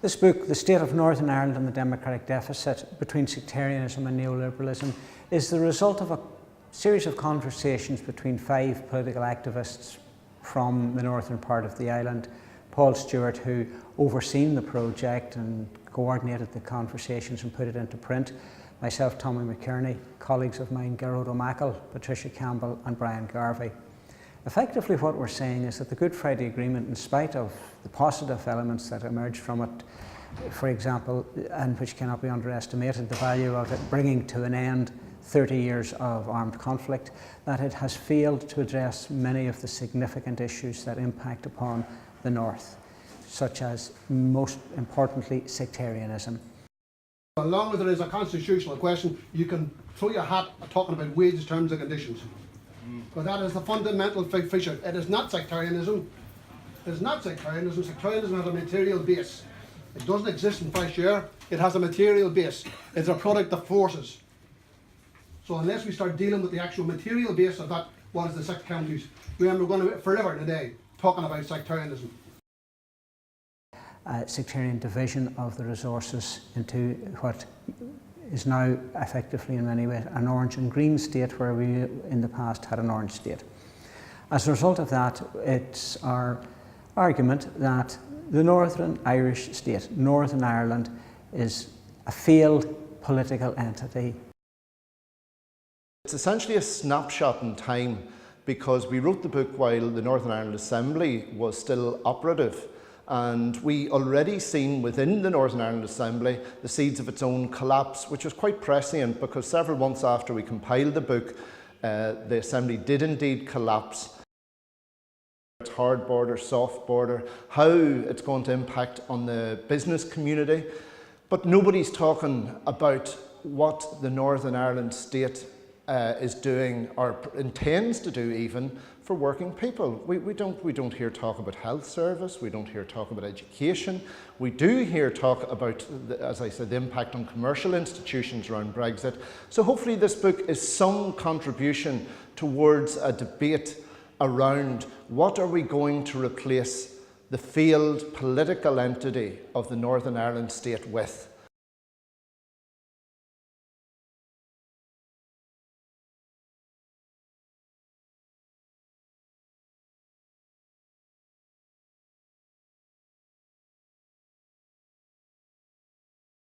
This book, The State of Northern Ireland and the Democratic Deficit Between Sectarianism and Neo-liberalism, is the result of a series of conversations between 5 political activists from the northern part of the island. Paul Stewart, who overseen the project and coordinated the conversations and put it into print. Myself, Tommy McKearney, colleagues of mine, Gearoid, Patricia, Campbell and Brian Garvey. Effectively what we're saying is that the Good Friday Agreement, in spite of the positive elements that emerged from it, for example, and which cannot be underestimated, the value of it bringing to an end 30 years of armed conflict, that it has failed to address many of the significant issues that impact upon the North, such as, most importantly, sectarianism. As long as there is a constitutional question, you can throw your hat at talking about wages, terms and conditions. But that is the fundamental feature. It is not sectarianism. It is not sectarianism. Sectarianism has a material base. It doesn't exist in fresh air. It has a material base. It's a product of forces. So unless we start dealing with the actual material base of that, what is the 6 counties, we're going to be forever today talking about sectarianism. Sectarian division of the resources into what is now effectively in many ways an orange and green state, where we in the past had an orange state. As a result of that, it's our argument that the Northern Irish state, Northern Ireland, is a failed political entity. It's essentially a snapshot in time, because we wrote the book while the Northern Ireland Assembly was still operative. And we already seen within the Northern Ireland Assembly the seeds of its own collapse, which was quite prescient, because several months after we compiled the book, the Assembly did indeed collapse. It's hard border, soft border, how it's going to impact on the business community. But nobody's talking about what the Northern Ireland state is doing, or intends to do even, for working people. We don't hear talk about health service, we don't hear talk about education. We do hear talk about, as I said, the impact on commercial institutions around Brexit. So hopefully this book is some contribution towards a debate around what are we going to replace the failed political entity of the Northern Ireland state with.